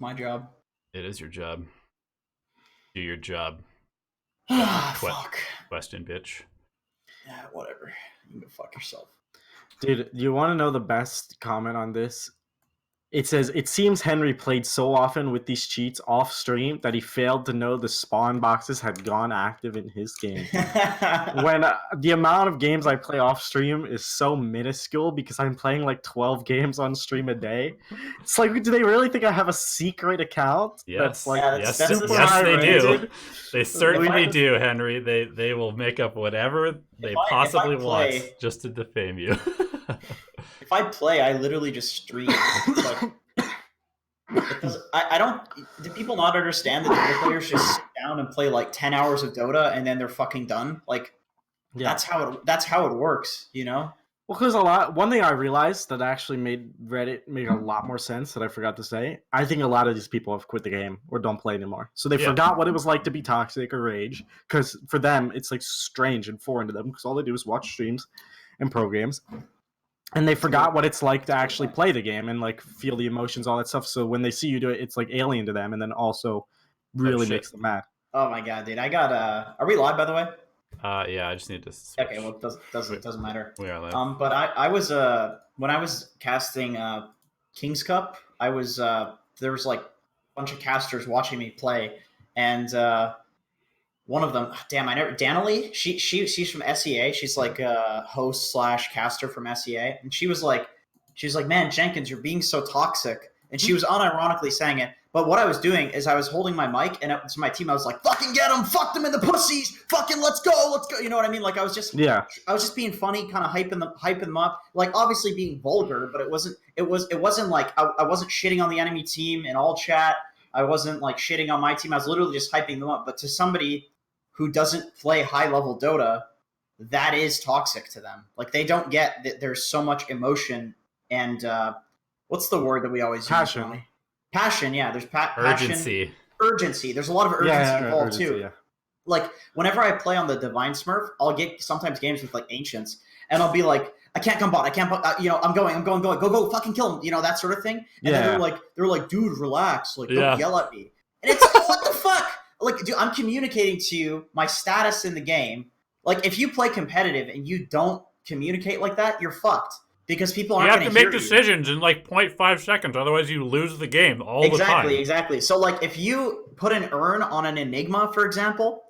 My job. It is your job. Do your job. Fuck. Question, bitch. Yeah, whatever. You can go fuck yourself. Dude, you want to know the best comment on this? It says, it seems Henry played so often with these cheats off stream that he failed to know the spawn boxes had gone active in his game. When the amount of games I play off stream is so minuscule because I'm playing like 12 games on stream a day. It's like, do they really think I have a secret account? Yes. That's like yes, super yes, they do. high-rated? They certainly do, Henry. They will make up whatever they possibly want just to defame you. If I play, I literally just stream. Like, I don't. Do people not understand that Dota players just sit down and play like 10 hours of Dota and then they're fucking done? Like, that's how it works, you know? Well, because one thing I realized that actually made Reddit make a lot more sense that I forgot to say. I think a lot of these people have quit the game or don't play anymore, so they forgot what it was like to be toxic or rage. Because for them, it's like strange and foreign to them because all they do is watch streams and pro games. And they forgot what it's like to actually play the game and like feel the emotions, all that stuff. So when they see you do it, it's like alien to them, and then also really makes them mad. Oh my god, dude! I got Are we live, by the way? Yeah, I just need to switch. Okay, well, it doesn't matter. We are live. But I was when I was casting King's Cup, I was there was like a bunch of casters watching me play, and one of them, Danilee, she's from SEA. She's like a host / caster from SEA, and she was like, man, Jenkins, you're being so toxic, and she was unironically saying it. But what I was doing is I was holding my mic, and to my team, I was like, "Fucking get them, fuck them in the pussies, fucking let's go." You know what I mean? Like I was just being funny, kind of hyping them up, like obviously being vulgar, but it wasn't like I wasn't shitting on the enemy team in all chat. I wasn't like shitting on my team. I was literally just hyping them up. But to somebody who doesn't play high level Dota, that is toxic to them. Like they don't get that there's so much emotion and what's the word that we always use? Passion, yeah. There's passion. Urgency. There's a lot of urgency involved too. Yeah. Like whenever I play on the Divine Smurf, I'll get sometimes games with like Ancients, and I'll be like, I can't come bot. I'm going. Go, fucking kill him. You know, that sort of thing. And then they're like, dude, relax. Like, don't yell at me. And it's like, what the fuck? Like, dude, I'm communicating to you my status in the game. Like, if you play competitive and you don't communicate like that, you're fucked. Because people aren't going to hear you. You have to make decisions in like 0.5 seconds, otherwise you lose the game all the time. Exactly. So, like, if you put an urn on an Enigma, for example,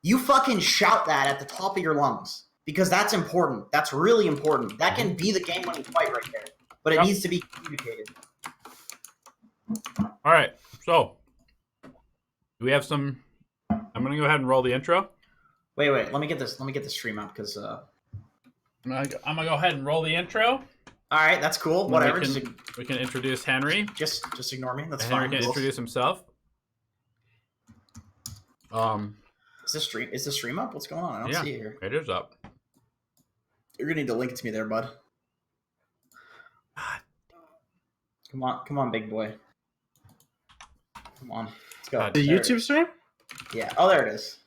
you fucking shout that at the top of your lungs. Because that's important. That's really important. That can be the game-winning fight right there. But it needs to be communicated. All right, so do we have some? I'm gonna go ahead and roll the intro. Wait. Let me get this stream up because I'm gonna go ahead and roll the intro. All right, that's cool. Whatever. We can introduce Henry. Just ignore me. That's Henry fine. Henry can introduce himself. Is the stream up? What's going on? I don't see it here. It is up. You're gonna need to link it to me there, bud. Come on, big boy. Come on, let's go. The YouTube stream? Yeah. Oh, there it is.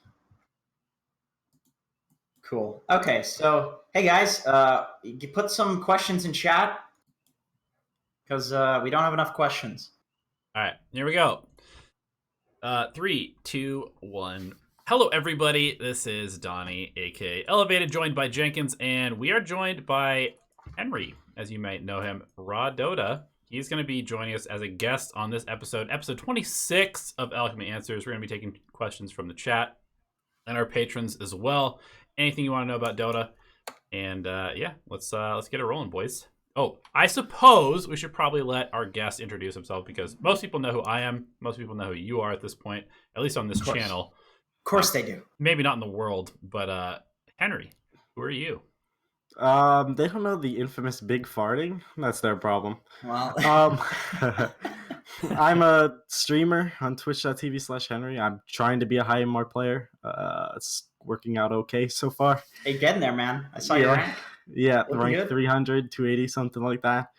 Cool. Okay, so hey guys, you put some questions in chat because we don't have enough questions. All right, here we go. 3, 2, 1. Hello, everybody. This is Donnie, aka Elevated, joined by Jenkins, and we are joined by Henry, as you might know him, RawDota. He's going to be joining us as a guest on this episode 26 of Alchemy Answers. We're going to be taking questions from the chat and our patrons as well. Anything you want to know about Dota, and let's get it rolling, boys. Oh, I suppose we should probably let our guest introduce himself because most people know who I am. Most people know who you are at this point, at least on this channel. Of course they do. Maybe not in the world, but Henry, who are you? They don't know the infamous big farting. That's their problem. Well, I'm a streamer on twitch.tv/Henry. I'm trying to be a high MR player. It's working out okay so far. Hey, getting there, man. I saw you rank. Yeah, rank 300, 280, something like that.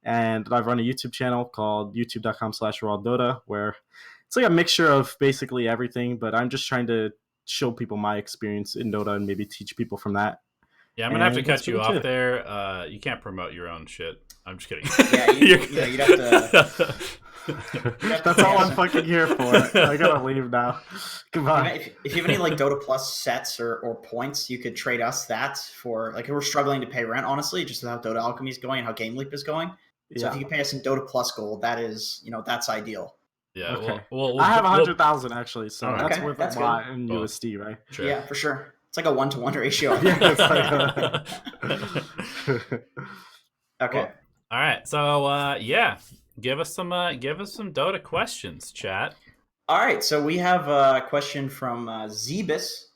And I've run a YouTube channel called youtube.com/RawDota, where it's like a mixture of basically everything, but I'm just trying to show people my experience in Dota and maybe teach people from that. Yeah, I'm going to have to cut you off there. You can't promote your own shit. I'm just kidding. Yeah, you'd have to. That's all I'm fucking here for. I gotta leave now. Goodbye. If you have any like Dota Plus sets or points, you could trade us that for like we're struggling to pay rent, honestly, just with how Dota Alchemy is going and how Game Leap is going. So if you can pay us some Dota Plus gold, that is that's ideal. Yeah. Okay. We'll I have 100,000 actually, so All right. that's Okay, worth that's a lot in USD, right? Sure. Yeah, for sure. It's like a 1-to-1 ratio. Yeah, it's like Okay. Well, all right. So give us some Dota questions, chat. All right. So we have a question from Zebus,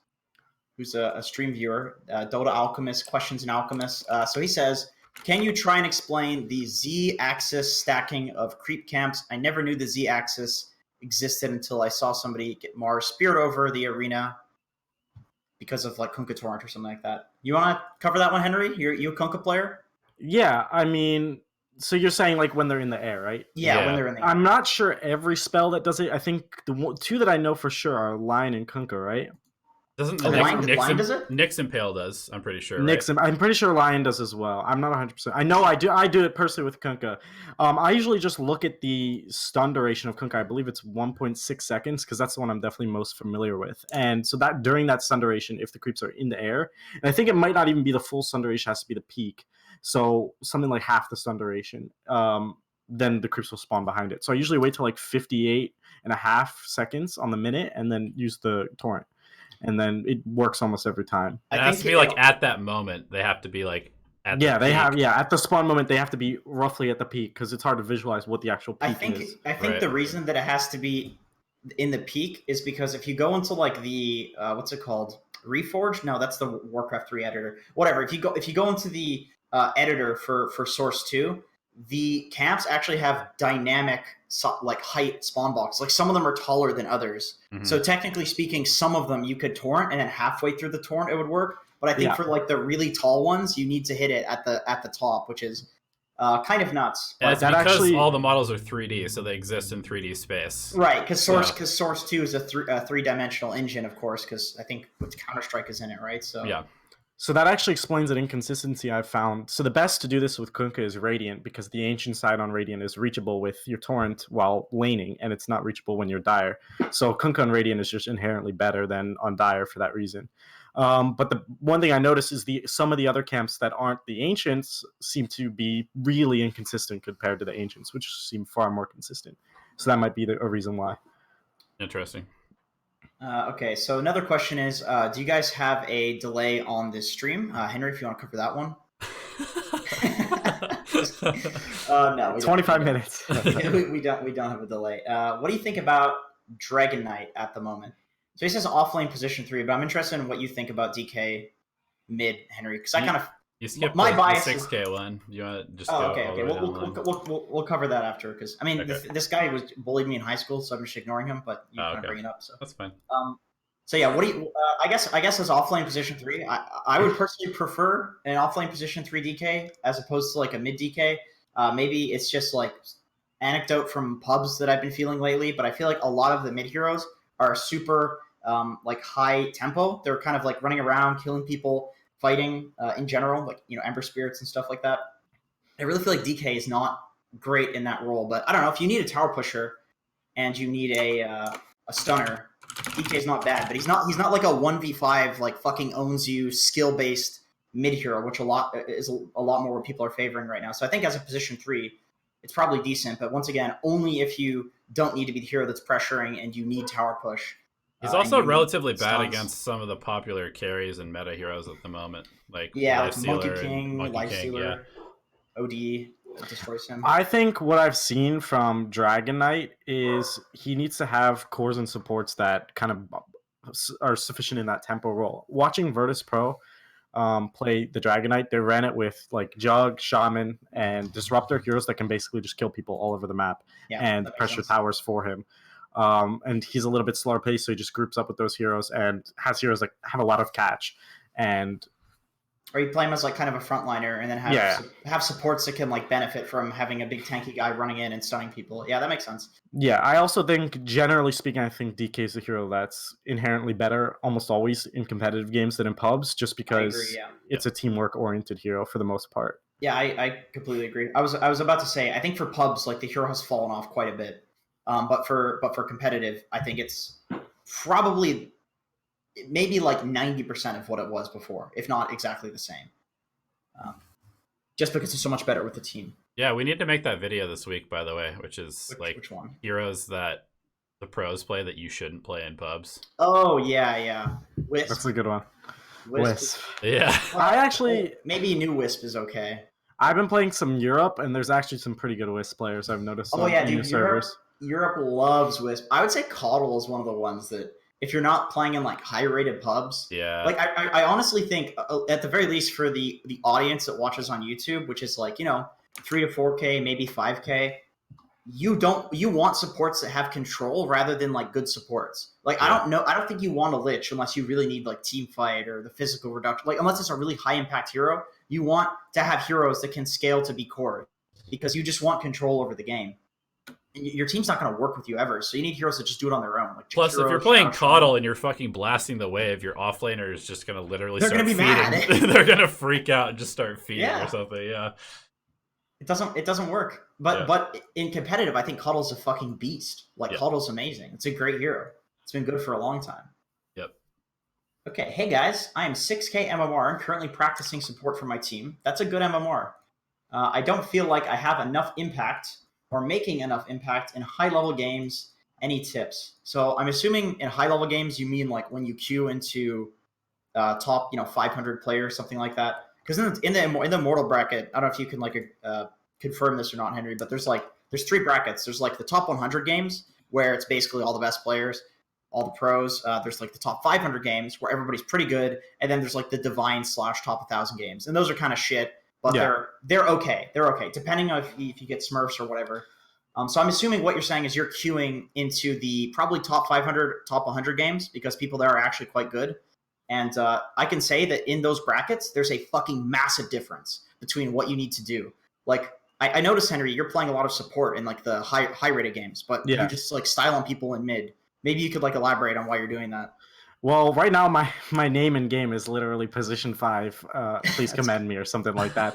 who's a stream viewer. Dota Alchemist questions an alchemist. So he says, "Can you try and explain the Z-axis stacking of creep camps? I never knew the Z-axis existed until I saw somebody get Mars speared over the arena because of like Kunkka Torrent or something like that." You want to cover that one, Henry? You a Kunkka player? Yeah, I mean, so you're saying like when they're in the air, right? Yeah, Yeah. when they're in the air. I'm not sure every spell that does it. I think two that I know for sure are Lion and Kunkka, right? Doesn't Oh, Lion does it? Nyx Impale does? I'm pretty sure. Nix, Right? I'm pretty sure Lion does as well. I'm not 100%. I know I do. I do it personally with Kunkka. I usually just look at the stun duration of Kunkka. I believe it's 1.6 seconds because that's the one I'm definitely most familiar with. And so that during that stun duration, if the creeps are in the air, and I think it might not even be the full stun duration, has to be the peak. So something like half the stun duration. Then the creeps will spawn behind it. So I usually wait till like 58.5 seconds on the minute and then use the torrent. And then it works almost every time. It has to be like at that moment. They have to be like at the peak. At the spawn moment they have to be roughly at the peak because it's hard to visualize what the actual peak is. I think the reason that it has to be in the peak is because if you go into like the what's it called, Reforged? No, that's the Warcraft 3 editor. Whatever. If you go into the editor for Source 2, the camps actually have dynamic like height spawn blocks. Like some of them are taller than others. Mm-hmm. So technically speaking, some of them you could torrent, and then halfway through the torrent it would work. But I think for like the really tall ones, you need to hit it at the top, which is kind of nuts. And it's because all the models are 3D, so they exist in 3D space. Right, because Source 2 is a 3-dimensional engine, of course, because I think Counter-Strike is in it, right? So yeah. So that actually explains an inconsistency I've found. So the best to do this with Kunkka is Radiant, because the ancient side on Radiant is reachable with your Torrent while laning, and it's not reachable when you're Dire. So Kunkka on Radiant is just inherently better than on Dire for that reason. But the one thing I noticed is some of the other camps that aren't the Ancients seem to be really inconsistent compared to the Ancients, which seem far more consistent. So that might be a reason why. Interesting. Okay, so another question is, do you guys have a delay on this stream? Henry, if you want to cover that one. No, 25 minutes. we don't have a delay. What do you think about Dragon Knight at the moment? So he says offlane position 3, but I'm interested in what you think about DK mid, Henry, because I kind of my bias the 6K one. You want to just go? Okay. We'll cover that after, because I mean this guy was bullied me in high school, so I'm just ignoring him. But you kind of bring it up, so that's fine. So yeah, what do you? I guess as offlane position 3, I would personally prefer an offlane position 3 DK as opposed to like a mid DK. Maybe it's just like anecdote from pubs that I've been feeling lately, but I feel like a lot of the mid heroes are super like high tempo. They're kind of like running around, killing people, fighting in general, like Ember Spirits and stuff like that. I really feel like DK is not great in that role, but I don't know, if you need a tower pusher and you need a stunner, DK is not bad. But he's not like a 1v5 like fucking owns you skill based mid hero, which is a lot more what people are favoring right now. So I think as a position 3, it's probably decent, but once again, only if you don't need to be the hero that's pressuring and you need tower push. He's also relatively bad against some of the popular carries and meta heroes at the moment, like Monkey King, Lifestealer, OD destroys him. I think what I've seen from Dragon Knight is he needs to have cores and supports that kind of are sufficient in that tempo role. Watching Virtus Pro play the Dragon Knight, they ran it with like Jug, Shaman, and Disruptor heroes that can basically just kill people all over the map and pressure towers for him. And he's a little bit slower paced, so he just groups up with those heroes and has heroes that have a lot of catch. And Or you play him as like kind of a frontliner, and then have supports that can like benefit from having a big tanky guy running in and stunning people. Yeah, that makes sense. Yeah, I also think, generally speaking, I think DK is a hero that's inherently better almost always in competitive games than in pubs, just because I agree, yeah. It's a teamwork-oriented hero for the most part. Yeah, I completely agree. I was about to say, I think for pubs, like the hero has fallen off quite a bit. But for competitive, I think it's probably maybe like 90% of what it was before, if not exactly the same. Just because it's so much better with the team. Yeah, we need to make that video this week, by the way, which which one? Heroes that the pros play that you shouldn't play in pubs. Oh yeah. Wisp. That's a good one. Wisp. Yeah. I actually maybe new Wisp is okay. I've been playing some Europe, and there's actually some pretty good Wisp players I've noticed. Oh yeah, dude, Europe loves Wisp. I would say Coddle is one of the ones that, if you're not playing in like high rated pubs, like I honestly think at the very least for the audience that watches on YouTube, which is like 3 to 4K, maybe 5K, you want supports that have control rather than like good supports. Like I don't think you want a Lich unless you really need like team fight or the physical reduction. Like unless it's a really high impact hero, you want to have heroes that can scale to be core, because you just want control over the game. Your team's not going to work with you ever, so you need heroes that just do it on their own. Like plus, if you're playing Coddle and you're fucking blasting the wave, your offlaner is just going to literally start feeding. Mad. They're going to freak out and just start feeding or something. Yeah, it doesn't work. But in competitive, I think Coddle's a fucking beast. Like Coddle's amazing. It's a great hero. It's been good for a long time. Yep. Okay, hey guys, I am 6K MMR and currently practicing support for my team. That's a good MMR. I don't feel like I have enough impact or making enough impact in high-level games. Any tips? So I'm assuming in high-level games you mean like when you queue into top 500 players, something like that. Because in the Immortal bracket, I don't know if you can like confirm this or not, Henry, but there's 3 brackets. There's like the top 100 games where it's basically all the best players, all the pros. There's like the top 500 games where everybody's pretty good, and then there's like the Divine / top 1,000 games, and those are kind of shit. But they're okay. They're okay, depending on if you get Smurfs or whatever. So I'm assuming what you're saying is you're queuing into the probably top 500, top 100 games, because people there are actually quite good. And I can say that in those brackets, there's a fucking massive difference between what you need to do. Like I noticed, Henry, you're playing a lot of support in like the high rated games, but you just like style on people in mid. Maybe you could like elaborate on why you're doing that. Well, right now my name in game is literally position 5. Please commend me or something like that.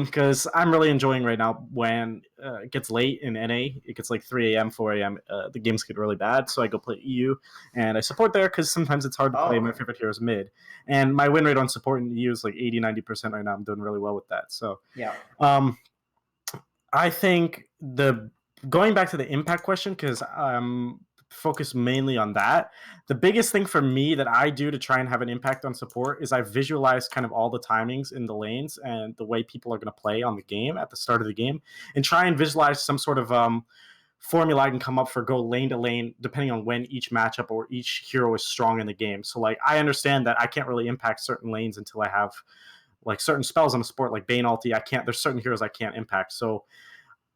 Because I'm really enjoying right now when it gets late in NA. It gets like 3 a.m., 4 a.m. The games get really bad, so I go play EU, and I support there because sometimes it's hard to play my favorite heroes mid. And my win rate on support in EU is like 80-90% right now. I'm doing really well with that. So I think going back to the impact question, because focus mainly on that. The biggest thing for me that I do to try and have an impact on support is I visualize kind of all the timings in the lanes and the way people are going to play on the game at the start of the game, and try and visualize some sort of formula I can come up for go lane to lane depending on when each matchup or each hero is strong in the game. So like I understand that I can't really impact certain lanes until I have like certain spells on a support like Bane ulti. There's certain heroes I can't impact. So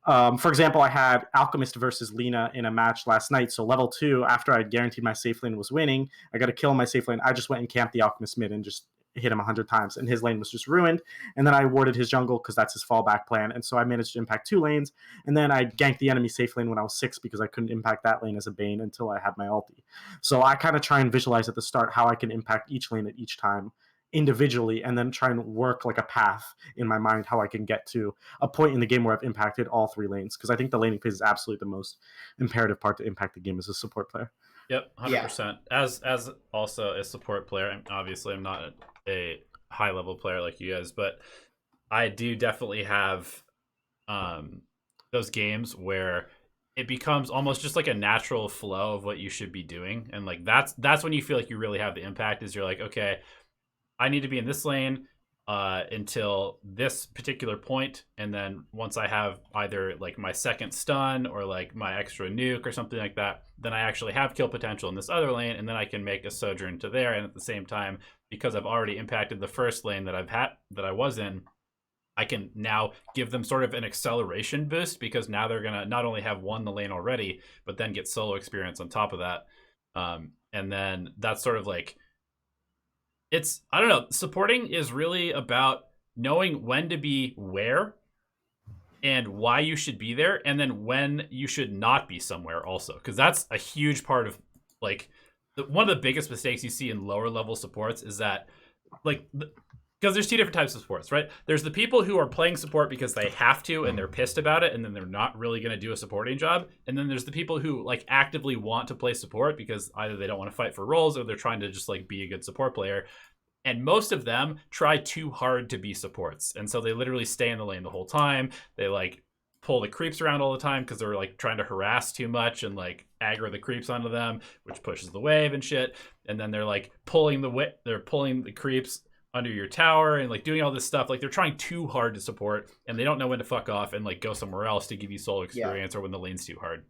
for example, I had Alchemist versus Lina in a match last night. So level 2, after I guaranteed my safe lane was winning, I got a kill in my safe lane. I just went and camped the Alchemist mid and just hit him 100 times. And his lane was just ruined. And then I warded his jungle because that's his fallback plan. And so I managed to impact 2 lanes. And then I ganked the enemy safe lane when I was 6 because I couldn't impact that lane as a Bane until I had my ulti. So I kind of try and visualize at the start how I can impact each lane at each time individually, and then try and work like a path in my mind how I can get to a point in the game where I've impacted all 3 lanes, because I think the laning phase is absolutely the most imperative part to impact the game as a support player. Yep, 100%. As also a support player, and obviously I'm not a high level player like you guys, but I do definitely have those games where it becomes almost just like a natural flow of what you should be doing, and like that's when you feel like you really have the impact. Is you're like, okay, I need to be in this lane until this particular point, and then once I have either like my second stun or like my extra nuke or something like that, then I actually have kill potential in this other lane, and then I can make a sojourn to there. And at the same time, because I've already impacted the first lane that I was in, I can now give them sort of an acceleration boost, because now they're gonna not only have won the lane already, but then get solo experience on top of that. And then that's sort of like it's, I don't know, supporting is really about knowing when to be where and why you should be there, and then when you should not be somewhere also, because that's a huge part of like one of the biggest mistakes you see in lower level supports is that like because there's two different types of supports, right? There's the people who are playing support because they have to and they're pissed about it, and then they're not really going to do a supporting job. And then there's the people who like actively want to play support because either they don't want to fight for roles or they're trying to just like be a good support player. And most of them try too hard to be supports, and so they literally stay in the lane the whole time. They like pull the creeps around all the time because they're like trying to harass too much and like aggro the creeps onto them, which pushes the wave and shit. And then they're like pulling the creeps under your tower and like doing all this stuff. Like they're trying too hard to support, and they don't know when to fuck off and like go somewhere else to give you solo experience, or when the lane's too hard.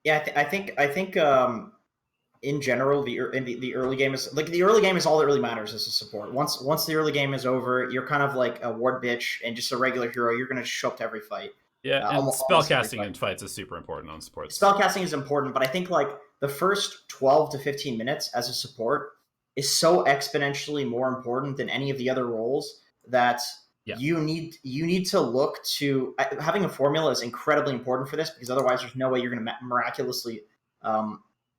Yeah, I think in general, the early game is like the early game is all that really matters as a support. Once the early game is over, you're kind of like a ward bitch and just a regular hero. You're going to show up to every fight. Yeah, and spellcasting in fights is super important on supports. Spellcasting is important, but I think like the first 12 to 15 minutes as a support is so exponentially more important than any of the other roles that you need to look to having a formula is incredibly important for this, because otherwise there's no way you're going to miraculously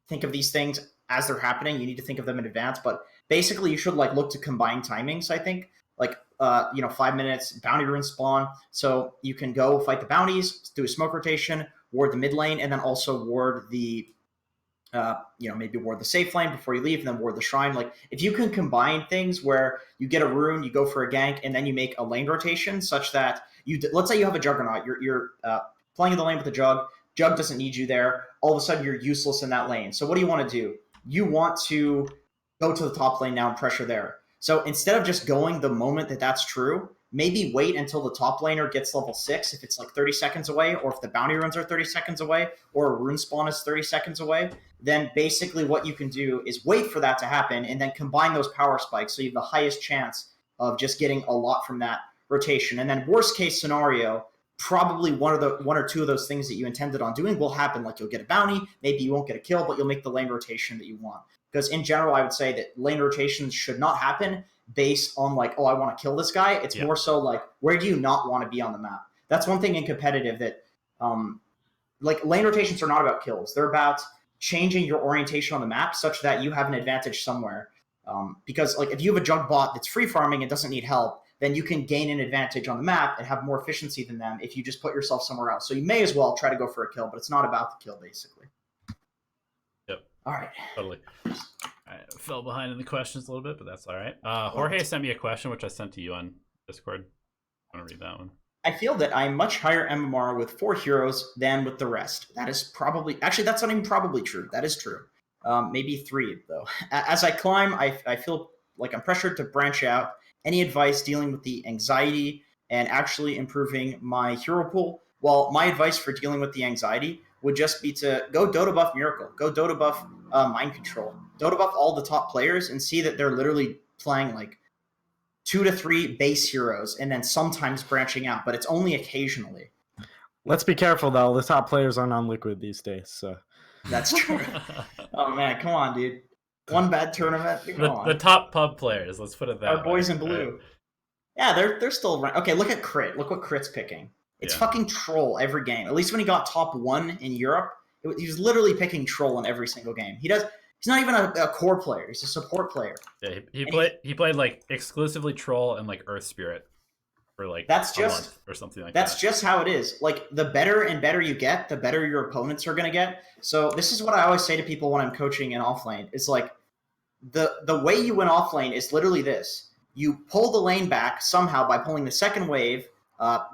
think of these things as they're happening. You need to think of them in advance, but basically you should like look to combine timings. I think like 5 minutes bounty rune spawn, so you can go fight the bounties, do a smoke rotation, ward the mid lane, and then also ward the maybe ward the safe lane before you leave, and then ward the shrine. Like if you can combine things where you get a rune, you go for a gank, and then you make a lane rotation such that let's say you have a juggernaut, you're playing in the lane with a jug doesn't need you there. All of a sudden you're useless in that lane. So what do you want to do? You want to go to the top lane now and pressure there. So instead of just going the moment that that's true, maybe wait until the top laner gets level 6 if it's like 30 seconds away, or if the bounty runes are 30 seconds away, or a rune spawn is 30 seconds away. Then basically what you can do is wait for that to happen and then combine those power spikes so you have the highest chance of just getting a lot from that rotation. And then worst case scenario, probably one or two of those things that you intended on doing will happen. Like you'll get a bounty, maybe you won't get a kill, but you'll make the lane rotation that you want. Because in general, I would say that lane rotations should not happen based on like, oh, I want to kill this guy. It's more so like, where do you not want to be on the map? That's one thing in competitive that like lane rotations are not about kills. They're about changing your orientation on the map such that you have an advantage somewhere. Because like if you have a jug bot that's free farming and doesn't need help, then you can gain an advantage on the map and have more efficiency than them if you just put yourself somewhere else. So you may as well try to go for a kill, but it's not about the kill, basically. Yep. All right. Totally. I fell behind in the questions a little bit, but that's all right. Jorge sent me a question, which I sent to you on Discord. I want to read that one. I feel that I'm much higher MMR with 4 heroes than with the rest. That is probably... Actually, that's not even probably true. That is true. Maybe 3, though. As I climb, I feel like I'm pressured to branch out. Any advice dealing with the anxiety and actually improving my hero pool? Well, my advice for dealing with the anxiety would just be to go Dota buff Miracle. Go Dota buff Mind Control. Dota buff all the top players and see that they're literally playing like 2 to 3 base heroes and then sometimes branching out, but it's only occasionally. Let's be careful, though. The top players aren't on Liquid these days, so... That's true. Oh, man, come on, dude. One bad tournament. The top pub players, let's put it that way. Our boys in blue. Right? Yeah, they're still... Okay, look at Crit. Look what Crit's picking. It's fucking Troll every game. At least when he got top 1 in Europe, he was literally picking Troll in every single game. He's not even a core player. He's a support player. Yeah, he played like exclusively Troll and like Earth Spirit for like a month or something like that. That's just how it is. Like the better and better you get, the better your opponents are going to get. So this is what I always say to people when I'm coaching in offlane. It's like the way you win offlane is literally this. You pull the lane back somehow by pulling the second wave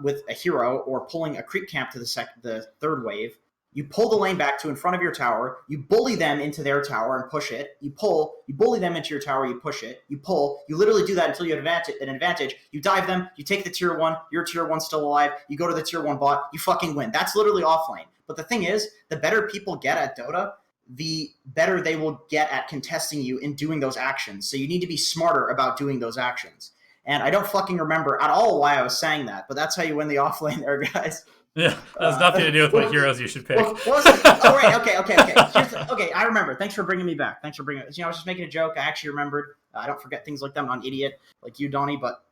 with a hero, or pulling a creep camp to the third wave. You pull the lane back to in front of your tower. You bully them into their tower and push it. You pull. You bully them into your tower. You push it. You pull. You literally do that until you have an advantage. You dive them. You take the tier 1. Your tier 1's still alive. You go to the tier 1 bot. You fucking win. That's literally offlane. But the thing is, the better people get at Dota, the better they will get at contesting you in doing those actions. So you need to be smarter about doing those actions. And I don't fucking remember at all why I was saying that, but that's how you win the offlane there, guys. Yeah, that has nothing to do with what heroes you should pick. Right, okay. I remember. Thanks for bringing me back. I was just making a joke. I actually remembered. I don't forget things like that. I'm not an idiot like you, Donnie. But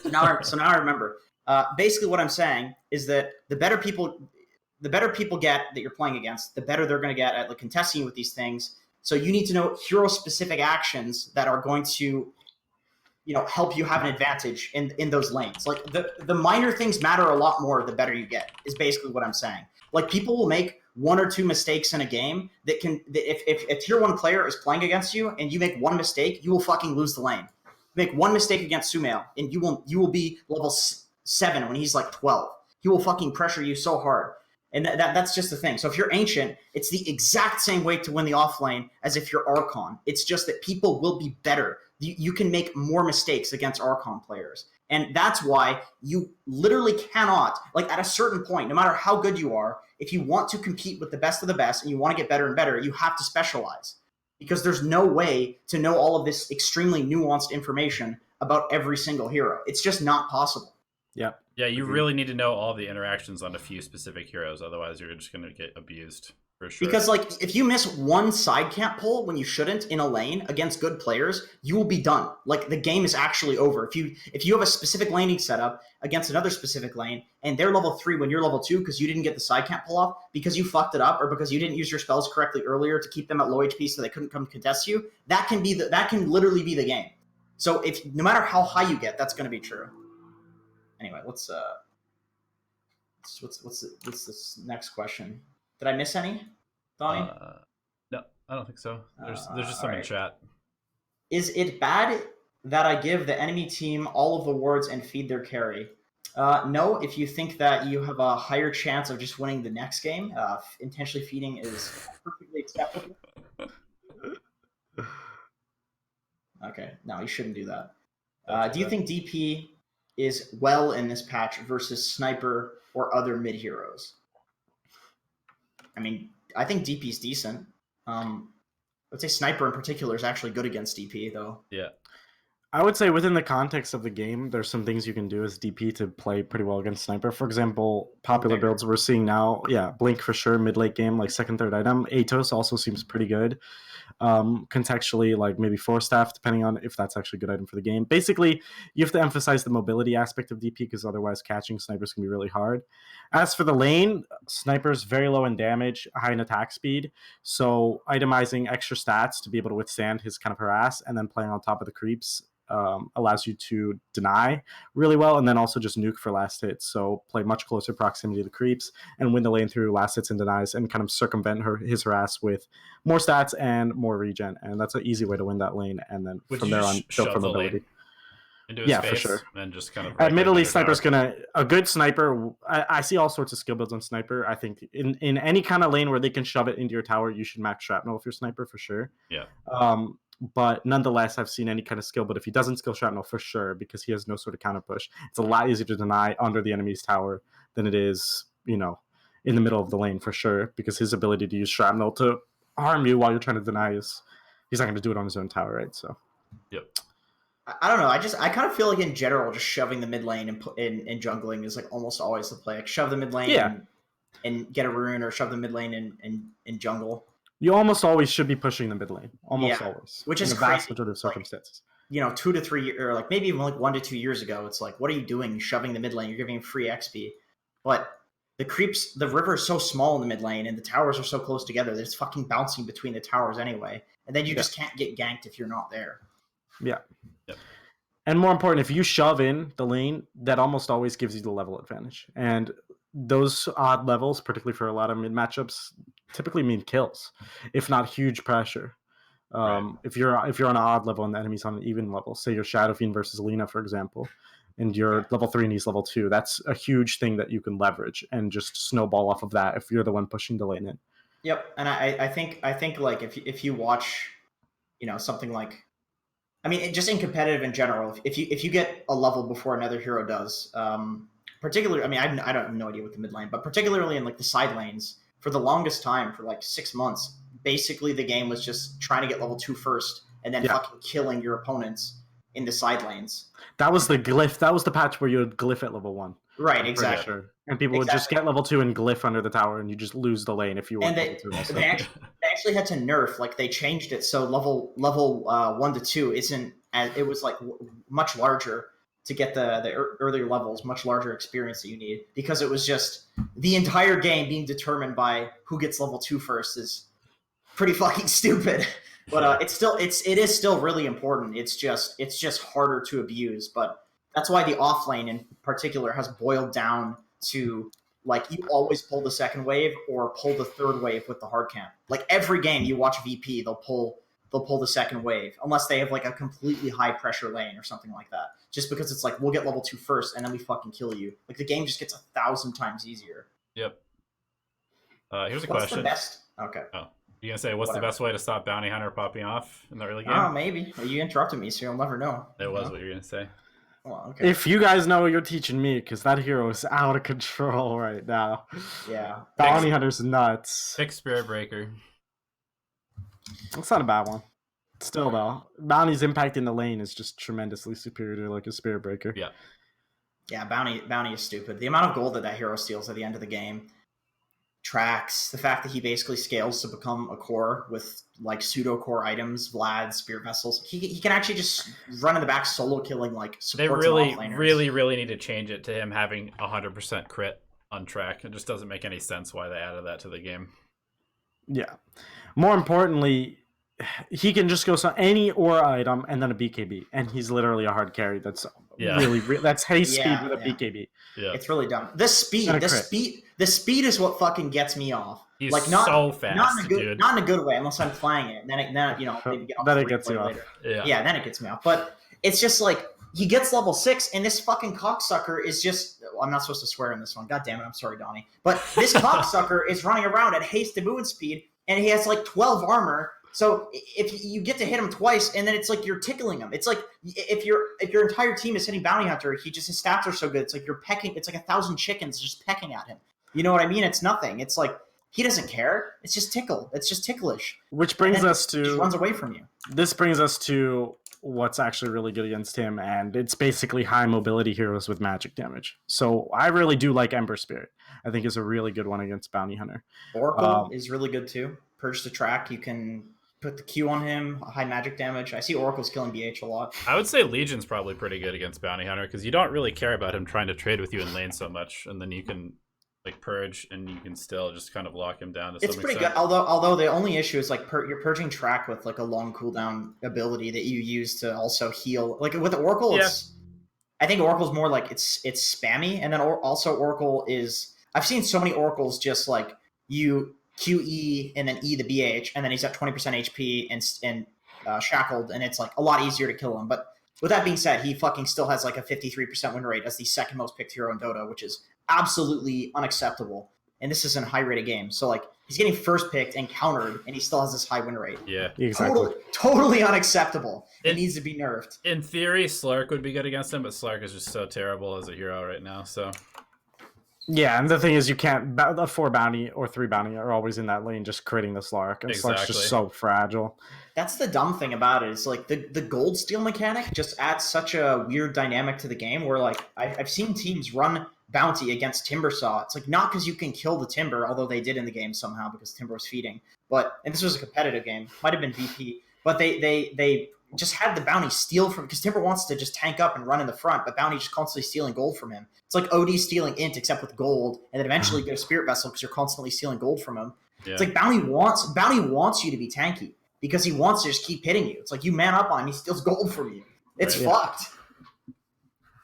now I remember. Basically, what I'm saying is that the better people get that you're playing against, the better they're going to get at like contesting you with these things. So you need to know hero-specific actions that are going to, help you have an advantage in those lanes. Like the minor things matter a lot more the better you get, is basically what I'm saying. Like people will make one or two mistakes in a game if a tier 1 player is playing against you and you make one mistake, you will fucking lose the lane. Make one mistake against Sumail and you will be level 7 when he's like 12. He will fucking pressure you so hard. And that's just the thing. So if you're Ancient, it's the exact same way to win the offlane as if you're Archon. It's just that people will be better. You can make more mistakes against Archon players. And that's why you literally cannot, like at a certain point, no matter how good you are, if you want to compete with the best of the best and you want to get better and better, you have to specialize. Because there's no way to know all of this extremely nuanced information about every single hero. It's just not possible. Yeah. Yeah, you really need to know all the interactions on a few specific heroes, otherwise you're just going to get abused for sure. Because like if you miss one side camp pull when you shouldn't in a lane against good players, you will be done. Like the game is actually over. If you have a specific laning setup against another specific lane and they're level 3 when you're level 2 because you didn't get the side camp pull off because you fucked it up or because you didn't use your spells correctly earlier to keep them at low HP so they couldn't come contest you, that can literally be the game. So no matter how high you get, that's going to be true. Anyway, what's this next question? Did I miss any, Donnie? No, I don't think so. There's just some in chat. Is it bad that I give the enemy team all of the wards and feed their carry? No, if you think that you have a higher chance of just winning the next game, intentionally feeding is perfectly acceptable. Okay, no, you shouldn't do that. Do you think DP is well in this patch versus Sniper or other mid heroes? I mean, I think DP is decent. I'd say Sniper in particular is actually good against DP, though. Yeah. I would say within the context of the game, there's some things you can do as DP to play pretty well against Sniper. For example, popular builds we're seeing now, Blink for sure, mid-late game, like second, third item. Atos also seems pretty good. Contextually, like maybe Force Staff, depending on if that's actually a good item for the game. Basically, you have to emphasize the mobility aspect of DP because otherwise catching Snipers can be really hard. As for the lane, Sniper's very low in damage, high in attack speed, so itemizing extra stats to be able to withstand his kind of harass and then playing on top of the creeps allows you to deny really well and then also just nuke for last hits. So play much closer proximity to the creeps and win the lane through last hits and denies and kind of circumvent his harass with more stats and more regen. And that's an easy way to win that lane. And then from there on, build for mobility. For sure. And just kind of admittedly, Sniper's a good sniper. I see all sorts of skill builds on Sniper. I think in any kind of lane where they can shove it into your tower, you should max shrapnel with your Sniper for sure. Yeah. But nonetheless, I've seen any kind of skill. But if he doesn't skill shrapnel for sure, because he has no sort of counter push, it's a lot easier to deny under the enemy's tower than it is, in the middle of the lane for sure. Because his ability to use shrapnel to harm you while you're trying to deny he's not going to do it on his own tower, right? So, yep. I don't know. I kind of feel like in general, just shoving the mid lane and jungling is like almost always the play. Like shove the mid lane and get a rune, or shove the mid lane and jungle. You almost always should be pushing the mid lane. Almost always. Which is in the vast majority of circumstances. Like, 2 to 3 years, or like maybe even like 1 to 2 years ago, it's like, what are you doing shoving the mid lane? You're giving free XP. But the river is so small in the mid lane and the towers are so close together that it's fucking bouncing between the towers anyway. And then you just can't get ganked if you're not there. Yeah. Yep. And more important, if you shove in the lane, that almost always gives you the level advantage. And those odd levels, particularly for a lot of mid matchups, typically mean kills, if not huge pressure. Right. If you're on an odd level and the enemy's on an even level, say you're Shadow Fiend versus Lina, for example, and you're level 3 and he's level 2, that's a huge thing that you can leverage and just snowball off of that if you're the one pushing the lane in. Yep, and I think like if you watch, something like, I mean, just in competitive in general, if you get a level before another hero does, particularly, I mean, I don't have no idea what the mid lane, but particularly in like the side lanes, for the longest time, for like 6 months, basically the game was just trying to get level 2 first and then fucking killing your opponents in the side lanes. That was the glyph. That was the patch where you would glyph at level 1. Right, exactly. Sure. And people would just get level 2 and glyph under the tower, and you just lose the lane if you want level 2. Also. They actually had to nerf, like they changed it so level 1 to 2 isn't as, it was like much larger to get the earlier levels, much larger experience that you need, because it was just the entire game being determined by who gets level 2 first is pretty fucking stupid. But it is still really important. It's just harder to abuse. But that's why the off lane in particular has boiled down to like you always pull the second wave or pull the third wave with the hard camp. Like every game you watch VP, they'll pull the second wave unless they have like a completely high pressure lane or something like that. Just because it's like we'll get level 2 first and then we fucking kill you. Like the game just gets 1,000 times easier. Yep. Here's a What's question. The best? Okay. Oh. You gonna say what's the best way to stop Bounty Hunter popping off in the early game? Oh, maybe. You interrupted me, so you'll never know. It was what you were gonna say. Well, okay. If you guys know, you're teaching me, because that hero is out of control right now. Yeah. Bounty Hunter's nuts. Pick Spirit Breaker. That's not a bad one. Still, though, Bounty's impact in the lane is just tremendously superior to like a Spirit Breaker. Yeah. Yeah, Bounty is stupid. The amount of gold that hero steals at the end of the game tracks the fact that he basically scales to become a core with like pseudo core items, Vlad, Spirit Vessels. He can actually just run in the back solo killing like supports. They really need to change it to him having 100% crit on track. It just doesn't make any sense why they added that to the game. Yeah. More importantly, he can just go any aura item and then a BKB, and he's literally a hard carry. That's that's haste speed with a BKB. Yeah, it's really dumb. The speed is what fucking gets me off. He's like not so fast, not in a good way, unless I'm playing it. Then you know maybe get off then it gets you off. Yeah, then it gets me off. But it's just like he gets level 6, and this fucking cocksucker is just. Well, I'm not supposed to swear in this one. God damn it! I'm sorry, Donnie. But this cocksucker is running around at haste and movement speed, and he has like 12 armor. So if you get to hit him twice, and then it's like you're tickling him. It's like if your entire team is hitting Bounty Hunter, his stats are so good. It's like you're pecking. It's like 1,000 chickens just pecking at him. You know what I mean? It's nothing. It's like he doesn't care. It's just tickle. It's just ticklish. Which brings us to just runs away from you. This brings us to what's actually really good against him, and it's basically high mobility heroes with magic damage. So I really do like Ember Spirit. I think is a really good one against Bounty Hunter. Oracle is really good too. Purge the track. You can put the Q on him, high magic damage. I see Oracle's killing BH a lot. I would say Legion's probably pretty good against Bounty Hunter because you don't really care about him trying to trade with you in lane so much, and then you can like purge and you can still just kind of lock him down. It's pretty good. Although the only issue is like you're purging track with like a long cooldown ability that you use to also heal. Like with Oracle, I think Oracle's more like it's spammy, and then also Oracle is. I've seen so many Oracles just like you QE and then E the BH, and then he's at 20% HP and shackled, and it's like a lot easier to kill him. But with that being said, he fucking still has like a 53% win rate as the second most picked hero in Dota, which is absolutely unacceptable. And this is in high rated game, so like he's getting first picked and countered, and he still has this high win rate. Yeah, exactly. Totally unacceptable. It needs to be nerfed. In theory, Slark would be good against him, but Slark is just so terrible as a hero right now. So. Yeah, and the thing is, you can't. The 4 bounty or 3 bounty are always in that lane, just critting the Slark. And Slark's just so fragile. That's the dumb thing about it is like the gold steal mechanic just adds such a weird dynamic to the game. Where like I've seen teams run bounty against Timbersaw. It's like not because you can kill the Timber, although they did in the game somehow because Timber was feeding. And this was a competitive game, might have been VP, but they just had the bounty steal from because Timber wants to just tank up and run in the front, but bounty just constantly stealing gold from him. It's like OD stealing int except with gold, and then eventually get a spirit vessel because you're constantly stealing gold from him. Yeah. It's like bounty wants you to be tanky because he wants to just keep hitting you. It's like you man up on him, he steals gold from you. It's fucked.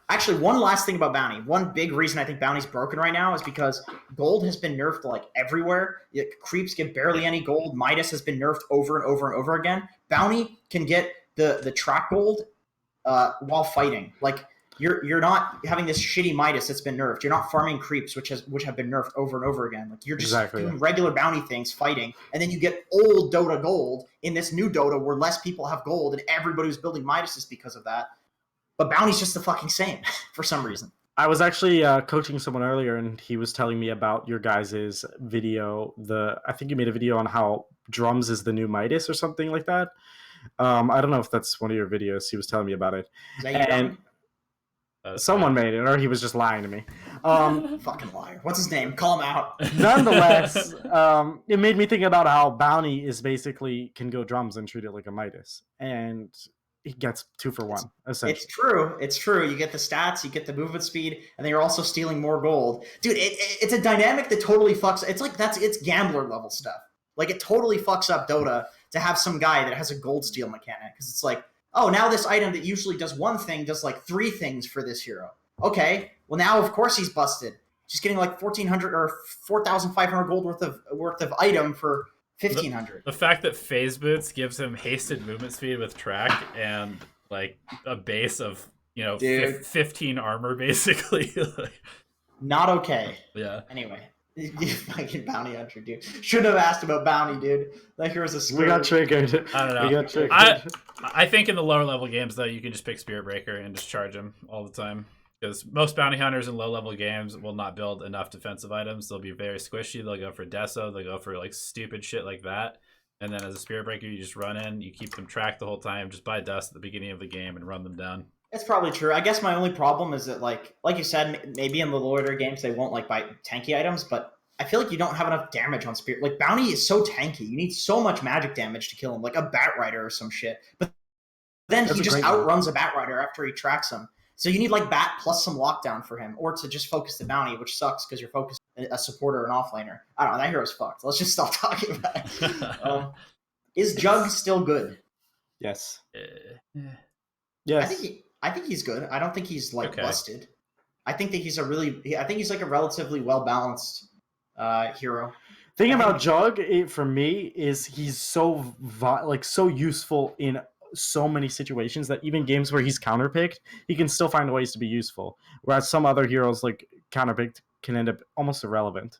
Actually, one last thing about bounty. One big reason I think bounty's broken right now is because gold has been nerfed like everywhere. Creeps get barely any gold. Midas has been nerfed over and over and over again. Bounty can get the track gold while fighting. Like you're not having this shitty Midas that's been nerfed. You're not farming creeps which have been nerfed over and over again. Like you're just doing regular bounty things, fighting, and then you get old Dota gold in this new Dota where less people have gold and everybody was building Midases because of that. But bounty's just the fucking same for some reason. I was actually coaching someone earlier, and he was telling me about your guys' video. I think you made a video on how drums is the new Midas or something like that. I don't know if that's one of your videos. He was telling me about it. Is that and someone made it, or he was just lying to me. Fucking liar. What's his name? Call him out. Nonetheless, it made me think about how Bounty is basically can go drums and treat it like a Midas, and he gets 2 for 1 essentially. It's true. You get the stats, you get the movement speed, and then you're also stealing more gold, dude. It's a dynamic that totally fucks. It's gambler level stuff. Like, it totally fucks up Dota to have some guy that has a gold steal mechanic, because it's like, oh, now this item that usually does one thing does like 3 things for this hero. Okay, well now of course he's busted. Just getting like 1,400 or 4,500 gold worth of item for 1,500. The fact that phase boots gives him hasted movement speed with track and like a base of 15 armor basically. Not okay. Yeah. Anyway, you fucking bounty hunter, dude. Should have asked about bounty, dude. That here's a screw. We got triggered. I don't know. We got triggered. I think in the lower level games though, you can just pick Spirit Breaker and just charge him all the time. Because most bounty hunters in low-level games will not build enough defensive items. They'll be very squishy. They'll go for Deso. They'll go for like stupid shit like that. And then as a Spirit Breaker, you just run in. You keep them tracked the whole time. Just buy dust at the beginning of the game and run them down. It's probably true. I guess my only problem is that, like you said, maybe in the lower games they won't like buy tanky items, but I feel like you don't have enough damage on Spirit. Like, bounty is so tanky. You need so much magic damage to kill him, like a Batrider or some shit. But then he just outruns a Batrider after he tracks him. So you need like Bat plus some lockdown for him, or to just focus the bounty, which sucks because you're focused a supporter and offlaner. I don't know. That hero's fucked. Let's just stop talking about it. Is Jug still good? Yes. Yes. I think he's good. I don't think he's like busted. I think that he's like a relatively well balanced hero. Thing about Jug for me is he's so useful in so many situations that even games where he's counterpicked, he can still find ways to be useful. Whereas some other heroes like counterpicked can end up almost irrelevant.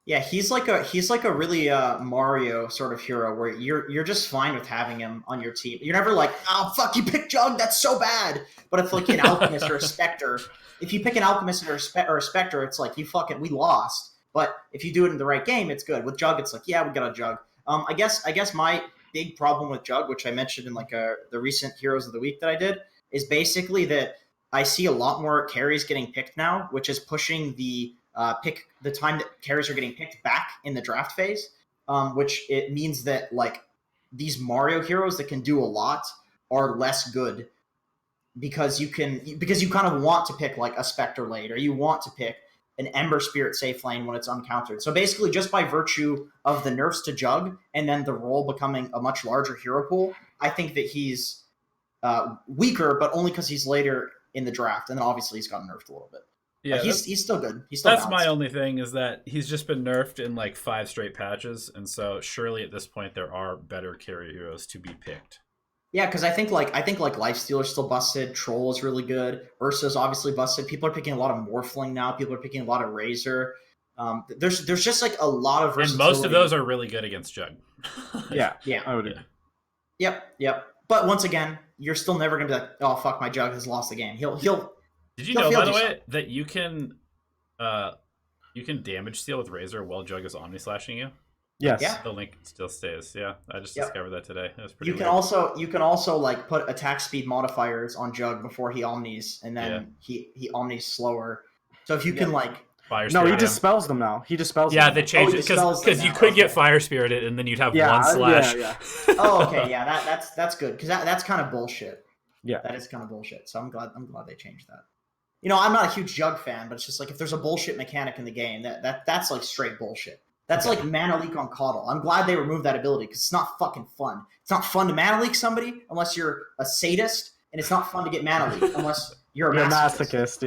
Yeah, he's like a really Mario sort of hero where you're just fine with having him on your team. You're never like, oh fuck, you picked Jug, that's so bad. But if like an Alchemist or a Spectre, if you pick an Alchemist or a Spectre, it's like we lost. But if you do it in the right game, it's good. With Jug, it's like, yeah, we got a Jug. I guess my big problem with Jug, which I mentioned in like the recent Heroes of the Week that I did, is basically that I see a lot more carries getting picked now, which is pushing the time that carries are getting picked back in the draft phase, which it means that like these Mario heroes that can do a lot are less good because you kind of want to pick like a Spectre late, or you want to pick an Ember Spirit safe lane when it's uncountered. So basically, just by virtue of the nerfs to Jug and then the role becoming a much larger hero pool, I think that he's weaker, but only because he's later in the draft, and then obviously he's gotten nerfed a little bit. Yeah, he's still good. He's still that's balanced. My only thing is that he's just been nerfed in like 5 straight patches, and so surely at this point there are better carry heroes to be picked. Yeah, because I think Lifestealer's still busted. Troll is really good. Ursa's obviously busted. People are picking a lot of Morphling now. People are picking a lot of Razor. There's just like a lot of versatility. And most of those are really good against Jug. yeah, I would agree. Yep. But once again, you're still never gonna be like, oh fuck, my Jug has lost the game. He'll. Did you know, by the way, that you can damage steal with Razor while Jug is Omni slashing you? Yes. Yeah. The link still stays. Yeah, I just discovered that today. That was pretty. You can also like put attack speed modifiers on Jug before he omnis, and then he omnis slower. So if you can like. He dispels them now. He dispels them. Yeah, they changed it because you could get Fire Spirited and then you'd have one slash. Yeah. Oh, okay, yeah, that's good because that's kind of bullshit. Yeah, that is kind of bullshit. So I'm glad they changed that. You know, I'm not a huge Jug fan, but it's just like if there's a bullshit mechanic in the game, that's like straight bullshit. That's like mana leak on Caudle. I'm glad they removed that ability because it's not fucking fun. It's not fun to mana leak somebody unless you're a sadist, and it's not fun to get mana leak unless you're a masochist.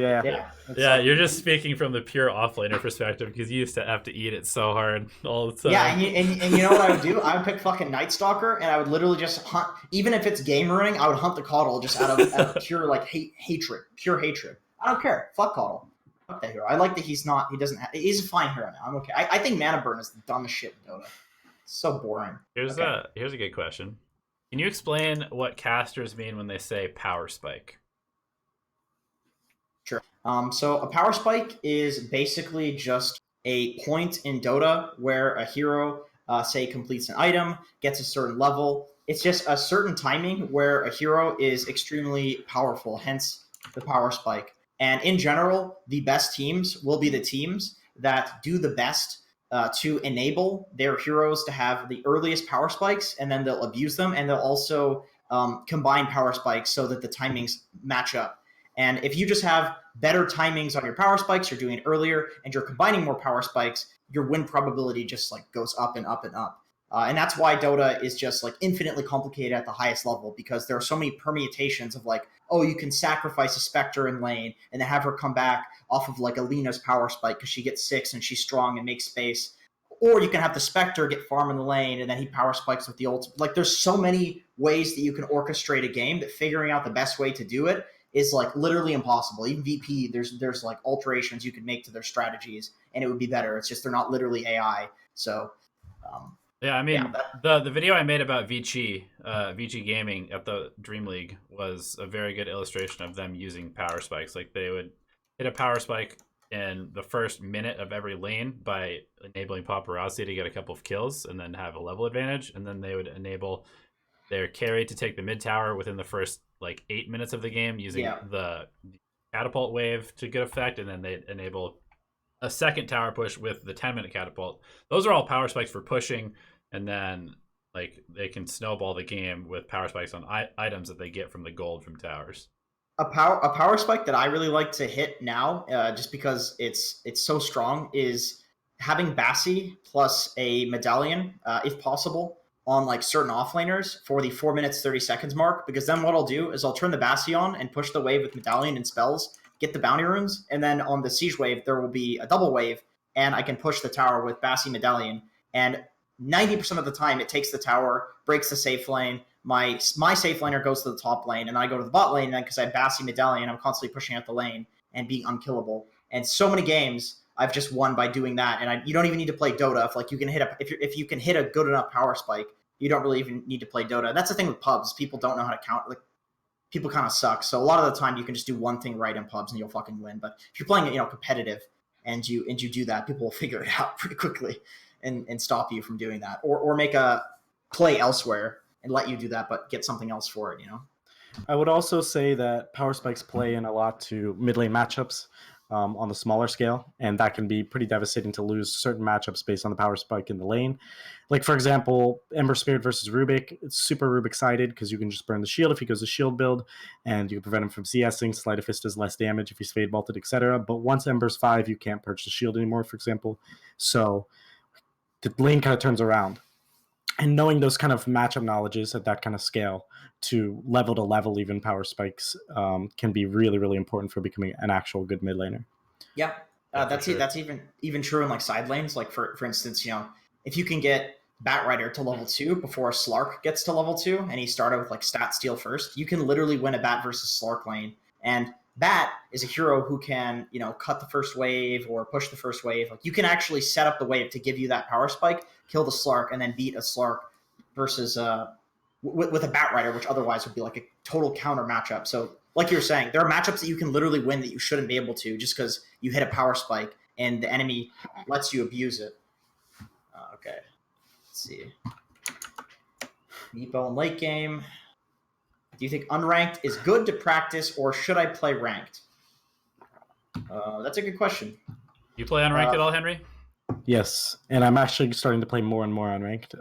Yeah, you're just speaking from the pure offlaner perspective because you used to have to eat it so hard all the time. Yeah, and you know what I would do? I would pick fucking Night Stalker, and I would literally just hunt. Even if it's game ruining, I would hunt the Caudle just out of pure like pure hatred. I don't care. Fuck Caudle. Fuck that hero. I like that he's a fine hero now. I'm okay. I think mana burn is the dumbest shit in Dota. It's so boring. Here's a good question. Can you explain what casters mean when they say power spike? Sure. So a power spike is basically just a point in Dota where a hero, say, completes an item, gets a certain level. It's just a certain timing where a hero is extremely powerful, hence the power spike. And in general, the best teams will be the teams that do the best to enable their heroes to have the earliest power spikes, and then they'll abuse them, and they'll also combine power spikes so that the timings match up. And if you just have better timings on your power spikes, you're doing it earlier, and you're combining more power spikes, your win probability just like goes up and up and up. And that's why Dota is just like infinitely complicated at the highest level, because there are so many permutations of like, oh, you can sacrifice a Spectre in lane and then have her come back off of like Alina's power spike because she gets 6 and she's strong and makes space. Or you can have the Spectre get farm in the lane and then he power spikes with the ult. Like there's so many ways that you can orchestrate a game that figuring out the best way to do it is like literally impossible. Even VP, there's like alterations you could make to their strategies and it would be better. It's just they're not literally AI. So yeah, I mean, the video I made about Vici Gaming at the Dream League was a very good illustration of them using power spikes. Like they would hit a power spike in the first minute of every lane by enabling paparazzi to get a couple of kills and then have a level advantage, and then they would enable their carry to take the mid tower within the first like 8 minutes of the game using the catapult wave to good effect, and then they'd enable a second tower push with the 10-minute catapult. Those are all power spikes for pushing, and then like they can snowball the game with power spikes on items that they get from the gold from towers. A power spike that I really like to hit now, just because it's so strong, is having Bassi plus a medallion, if possible, on like certain offlaners for the 4 minutes 30 seconds mark. Because then what I'll do is I'll turn the Bassi on and push the wave with medallion and spells, get the bounty runes, and then on the siege wave there will be a double wave, and I can push the tower with Bassi medallion, and 90% of the time it takes the tower, breaks the safe lane. My safe laner goes to the top lane, and I go to the bot lane, and because I have Bassi medallion, I'm constantly pushing out the lane and being unkillable. And so many games I've just won by doing that. And you don't even need to play Dota if like you can hit if you can hit a good enough power spike. You don't really even need to play Dota. And that's the thing with pubs. People don't know how to count. Like people kind of suck. So a lot of the time you can just do one thing right in pubs and you'll fucking win. But if you're playing competitive and you do that, people will figure it out pretty quickly and stop you from doing that, or make a play elsewhere and let you do that, but get something else for it, I would also say that power spikes play in a lot to mid lane matchups on the smaller scale, and that can be pretty devastating to lose certain matchups based on the power spike in the lane. Like, for example, Ember Spirit versus Rubik. It's super Rubik-sided because you can just burn the shield if he goes to shield build, and you can prevent him from CSing. Sleight of Fist does less damage if he's Fade Bolted, etc. But once Ember's 5, you can't purge the shield anymore, for example. So the lane kind of turns around. And knowing those kind of matchup knowledges at that kind of scale to level even power spikes can be really, really important for becoming an actual good mid laner. Yeah, that's it. That's even true in like side lanes. Like for instance, if you can get Batrider to level 2 before Slark gets to level 2, and he started with like stat steal first, you can literally win a Bat versus Slark lane. And Bat is a hero who can, cut the first wave or push the first wave. Like you can actually set up the wave to give you that power spike, kill the Slark, and then beat a Slark versus with a Batrider, which otherwise would be like a total counter matchup. So like you were saying, there are matchups that you can literally win that you shouldn't be able to just because you hit a power spike and the enemy lets you abuse it. Okay, let's see. Meepo in late game. Do you think unranked is good to practice, or should I play ranked? That's a good question. You play unranked at all, Henry? Yes, and I'm actually starting to play more and more unranked.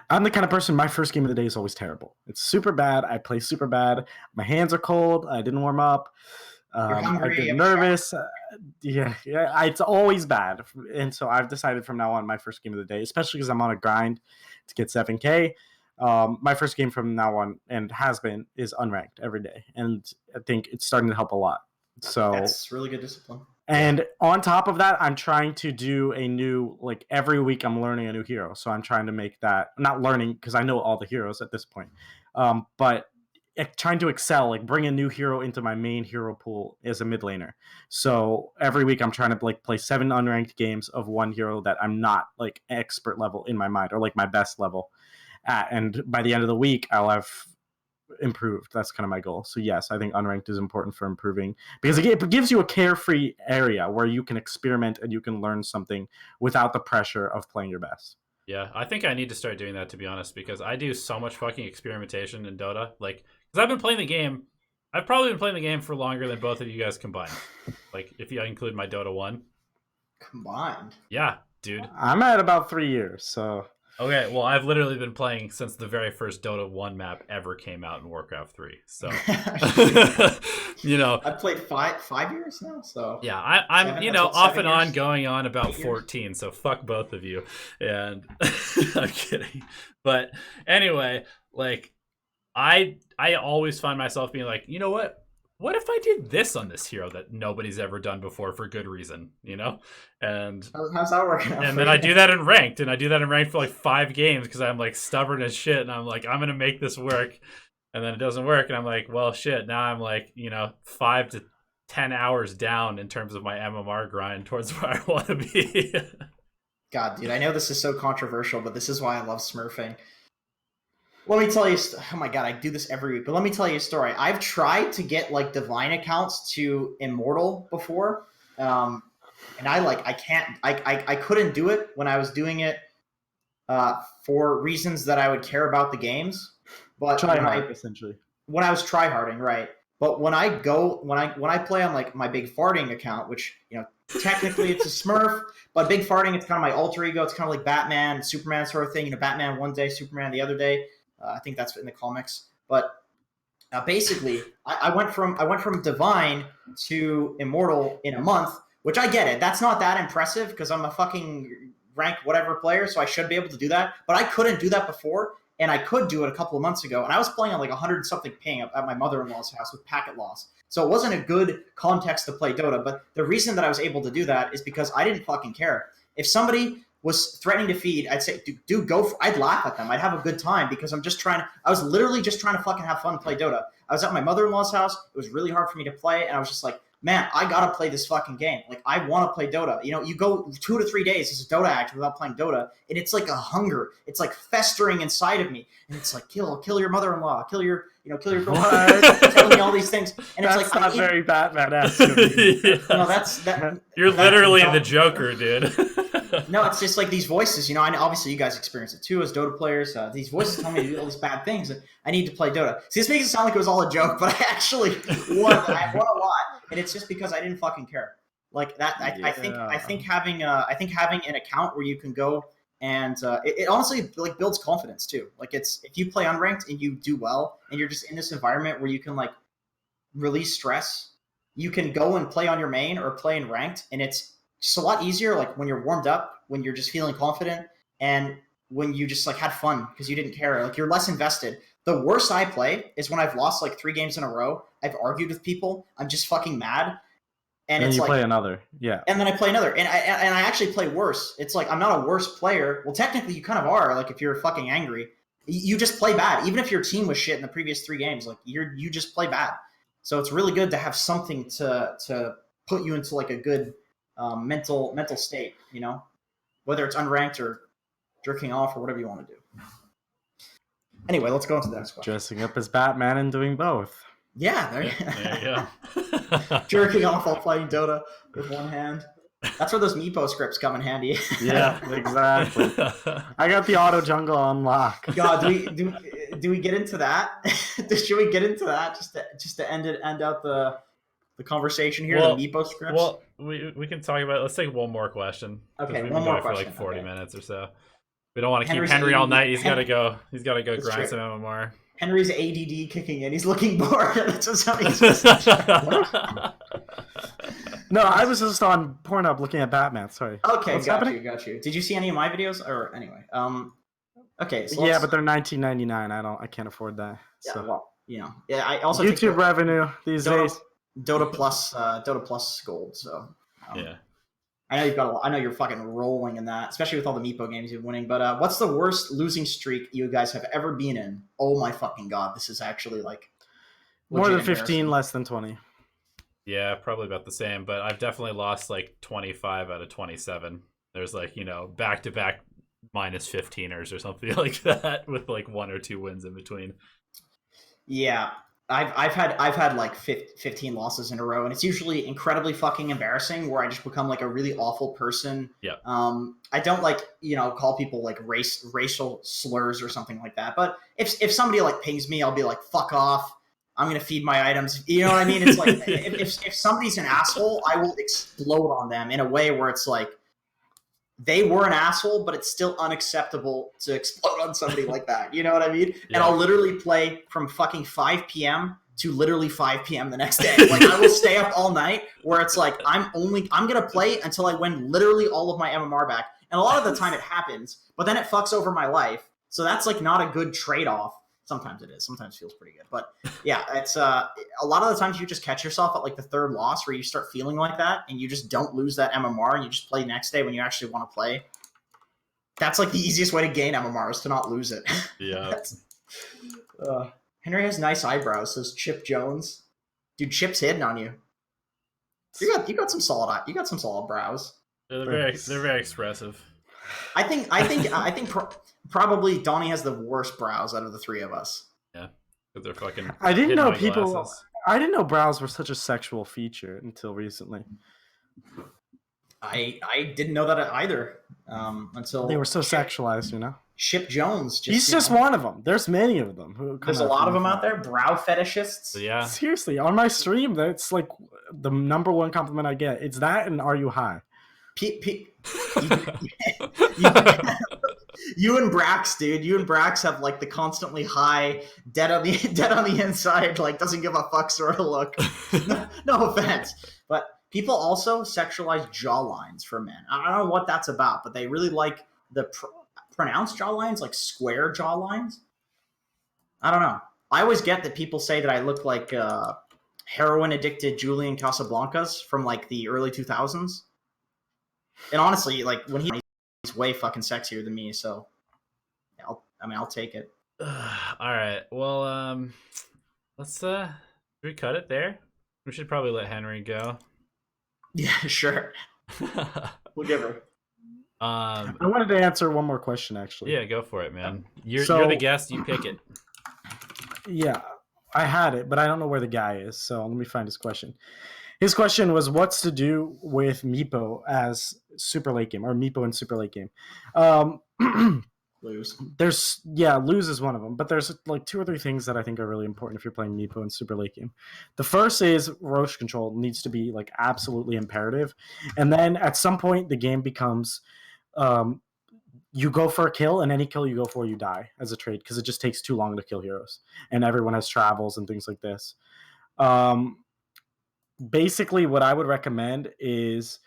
I'm the kind of person, my first game of the day is always terrible. It's super bad. I play super bad. My hands are cold. I didn't warm up. I get nervous. It's always bad. And so I've decided from now on, my first game of the day, especially because I'm on a grind to get 7K, my first game from now on, and has been, is unranked every day. And I think it's starting to help a lot. So that's really good discipline. And on top of that, I'm trying to do a new, like every week I'm learning a new hero. So I'm trying to make that, not learning because I know all the heroes at this point, but trying to excel, like bring a new hero into my main hero pool as a mid laner. So every week I'm trying to like play 7 unranked games of one hero that I'm not like expert level in my mind or like my best level at. And by the end of the week, I'll have improved. That's kind of my goal. So yes, I think unranked is important for improving because it gives you a carefree area where you can experiment and you can learn something without the pressure of playing your best. Yeah, I think I need to start doing that, to be honest, because I do so much fucking experimentation in Dota. Like, because I've been playing the game I've probably been playing the game for longer than both of you guys combined. Like, if you include my Dota 1. Combined? Yeah, dude. I'm at about 3 years, so... Okay, well, I've literally been playing since the very first Dota 1 map ever came out in Warcraft 3. So, you know. I've played 5 years now, so... Yeah, I'm Seven, you that's know, what, off 7 and on years? going on about 8 years? 14, so fuck both of you. And I'm kidding. But anyway, like, I always find myself being like, you know what? What if I did this on this hero that nobody's ever done before for good reason, you know? And how's that working out? and for then you? I do that in ranked, and I do that in ranked for like 5 games because I'm like stubborn as shit, and I'm like, I'm gonna make this work, and then it doesn't work, and I'm like, well, shit. Now I'm like, you know, 5 to 10 hours down in terms of my MMR grind towards where I want to be. God, dude, I know this is so controversial, but this is why I love smurfing. Let me tell you, oh my god, I do this every week, but let me tell you a story. I've tried to get like divine accounts to immortal before, and I couldn't do it when I was doing it for reasons that I would care about the games. But essentially. when I was tryharding, right? But when I play on like my big farting account, which, you know, technically it's a Smurf, but big farting, it's kind of my alter ego. It's kind of like Batman, Superman sort of thing. You know, Batman one day, Superman the other day. I think that's in the comics. But basically, I went from divine to immortal in a month, which I get it. That's not that impressive because I'm a fucking rank whatever player, so I should be able to do that. But I couldn't do that before, and I could do it a couple of months ago. And I was playing on like 100 something ping at my mother-in-law's house with packet loss. So it wasn't a good context to play Dota. But the reason that I was able to do that is because I didn't fucking care. If somebody was threatening to feed, I'd say, dude, go. I'd laugh at them. I'd have a good time because I was literally just trying to fucking have fun and play Dota. I was at my mother-in-law's house. It was really hard for me to play. And I was just like, man, I gotta play this fucking game. Like, I want to play Dota. You know, you go 2 to 3 days as a Dota actor without playing Dota, and it's like a hunger. It's like festering inside of me, and it's like kill your mother-in-law, kill your girlfriend, telling me all these things, and That's it's like not very Batman-esque of you. Yeah. No, that. You're literally the Joker, dude. No, it's just like these voices. You know, obviously you guys experience it too as Dota players. These voices tell me to do all these bad things, and I need to play Dota. See, this makes it sound like it was all a joke, but I actually won. I won a lot. And it's just because I didn't fucking care. Like that, I think having an account where you can go and it honestly like builds confidence too. Like it's if you play unranked and you do well and you're just in this environment where you can like release stress, you can go and play on your main or play in ranked, and it's just a lot easier. Like when you're warmed up, when you're just feeling confident, and when you just like had fun because you didn't care. Like you're less invested. The worst I play is when I've lost like 3 games in a row. I've argued with people. I'm just fucking mad. And it's you like, play another. Yeah. And then I play another. And I actually play worse. It's like I'm not a worse player. Well, technically you kind of are. Like if you're fucking angry, you just play bad. Even if your team was shit in the previous 3 games, like you just play bad. So it's really good to have something to put you into like a good mental state, you know? Whether it's unranked or jerking off or whatever you want to do. Anyway, let's go into the next question. Dressing up as Batman and doing both. Yeah, there you go. Jerking off while playing Dota with one hand. That's where those Meepo scripts come in handy. Yeah, exactly. I got the auto jungle on lock. God, do we get into that? Should we get into that just to end out the conversation here? Well, the Meepo scripts. Well, we can talk about it. Let's take one more question. Okay, we've one been more going question. for like 40 Okay. minutes or so. We don't want to keep Henry's Henry all ADD. night. He's got to go. He's got to go That's grind true. some MMR. Henry's ADD kicking in. He's looking bored. That's what somebody's just. No, I was just on Pornhub looking at Batman. Sorry. Okay, What's got happening? you. Did you see any of my videos? Or anyway, okay. So Yeah, but they're $19.99. I can't afford that. yeah, So. well, you know, yeah. I also YouTube take revenue these days. Dota Plus Gold. So Yeah. I know I know you're fucking rolling in that, especially with all the Meepo games you're winning. But what's the worst losing streak you guys have ever been in? Oh my fucking god, this is actually like More than legit 15, embarrassing. less than 20. Yeah, probably about the same, but I've definitely lost like 25 out of 27. There's like, you know, back-to-back minus 15ers or something like that with like 1 or 2 wins in between. Yeah, I've had like 15 losses in a row, and it's usually incredibly fucking embarrassing where I just become like a really awful person. Yeah. I don't like, you know, call people like racial slurs or something like that. But if somebody like pings me, I'll be like, fuck off. I'm gonna feed my items. You know what I mean? It's like if somebody's an asshole, I will explode on them in a way where it's like they were an asshole, but it's still unacceptable to explode on somebody like that. You know what I mean? Yeah. And I'll literally play from fucking 5 p.m. to literally 5 p.m. the next day. Like I will stay up all night where it's like I'm gonna play until I win literally all of my MMR back. And a lot of the time it happens, but then it fucks over my life. So that's like not a good trade-off. Sometimes it is. Sometimes it feels pretty good. But yeah, it's a lot of the times you just catch yourself at like the third loss where you start feeling like that and you just don't lose that MMR and you just play next day when you actually want to play. That's like the easiest way to gain MMR is to not lose it. Yeah. Henry has nice eyebrows, says Chip Jones. Dude, Chip's hidden on you. You got some solid brows. They're very expressive. I think probably Donnie has the worst brows out of the three of us. Yeah, because they're fucking. I didn't know brows were such a sexual feature until recently. I didn't know that either until they were so sexualized, you know. Chip Jones. He's just one of them. There's many of them. There's a lot of them out there. Brow fetishists. Yeah. Seriously, on my stream, that's like the number one compliment I get. It's that, and are you high? You and Brax, dude. You and Brax have like the constantly high, dead on the inside, like doesn't give a fuck sort of look. No offense, but people also sexualize jawlines for men. I don't know what that's about, but they really like the pronounced jawlines, like square jawlines. I don't know. I always get that people say that I look like heroin addicted Julian Casablancas from like the early 2000s. And honestly, like when he's way fucking sexier than me, so yeah, I'll take it. All right. Well, let's should we cut it there? We should probably let Henry go. Yeah, sure. We'll give her. I wanted to answer one more question, actually. Yeah, go for it, man. You're the guest. You pick it. Yeah, I had it, but I don't know where the guy is. So let me find his question. His question was, what's to do with Meepo as super late game, or Meepo in super late game? Lose. Lose is one of them, but there's like 2 or 3 things that I think are really important if you're playing Meepo in super late game. The first is Roche control needs to be like absolutely imperative, and then at some point the game becomes you go for a kill, and any kill you go for, you die as a trade because it just takes too long to kill heroes, and everyone has travels and things like this. Basically, what I would recommend is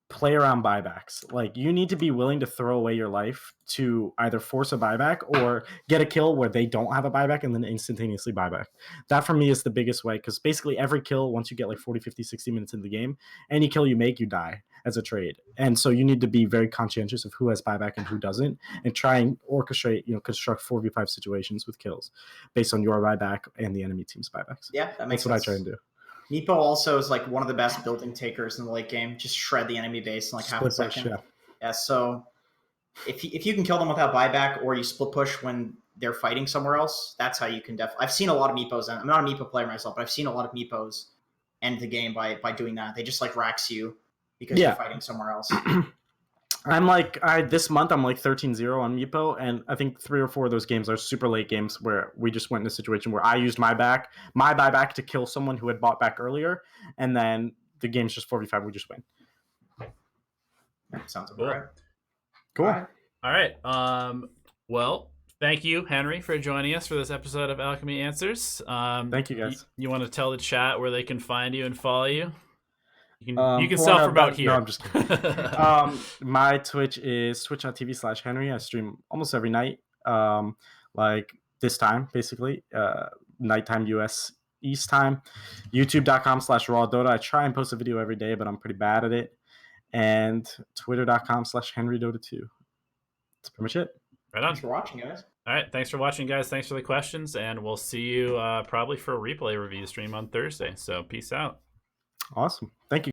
play around buybacks. Like, you need to be willing to throw away your life to either force a buyback or get a kill where they don't have a buyback and then instantaneously buyback. That for me is the biggest way, because basically every kill, once you get like 40, 50, 60 minutes into the game, any kill you make, you die as a trade. And so you need to be very conscientious of who has buyback and who doesn't, and try and orchestrate, construct 4v5 situations with kills based on your buyback and the enemy team's buybacks. Yeah, that makes sense. That's what I try and do. Meepo also is like one of the best building takers in the late game. Just shred the enemy base in like half a second. Yeah, so if you can kill them without buyback, or you split push when they're fighting somewhere else, that's how you can definitely. I've seen a lot of Meepos, and I'm not a Meepo player myself, but I've seen a lot of Meepos end the game by doing that. They just like racks you because you're fighting somewhere else. This month I'm like 13-0 on Meepo, and I think 3 or 4 of those games are super late games where we just went in a situation where I used my buyback to kill someone who had bought back earlier, and then the game's just 4v5, we just win. Sounds about right. Cool. All right. Well, thank you, Henry, for joining us for this episode of Alchemy Answers. Thank you, guys. You want to tell the chat where they can find you and follow you? You can self-promote here. No, I'm just kidding. My Twitch is twitch.tv/Henry. I stream almost every night, like this time, basically, nighttime US East time. YouTube.com/RawDota. I try and post a video every day, but I'm pretty bad at it. And Twitter.com/HenryDota2. That's pretty much it. Right on. Thanks for watching, guys. All right. Thanks for watching, guys. Thanks for the questions. And we'll see you probably for a replay review stream on Thursday. So peace out. Awesome. Thank you.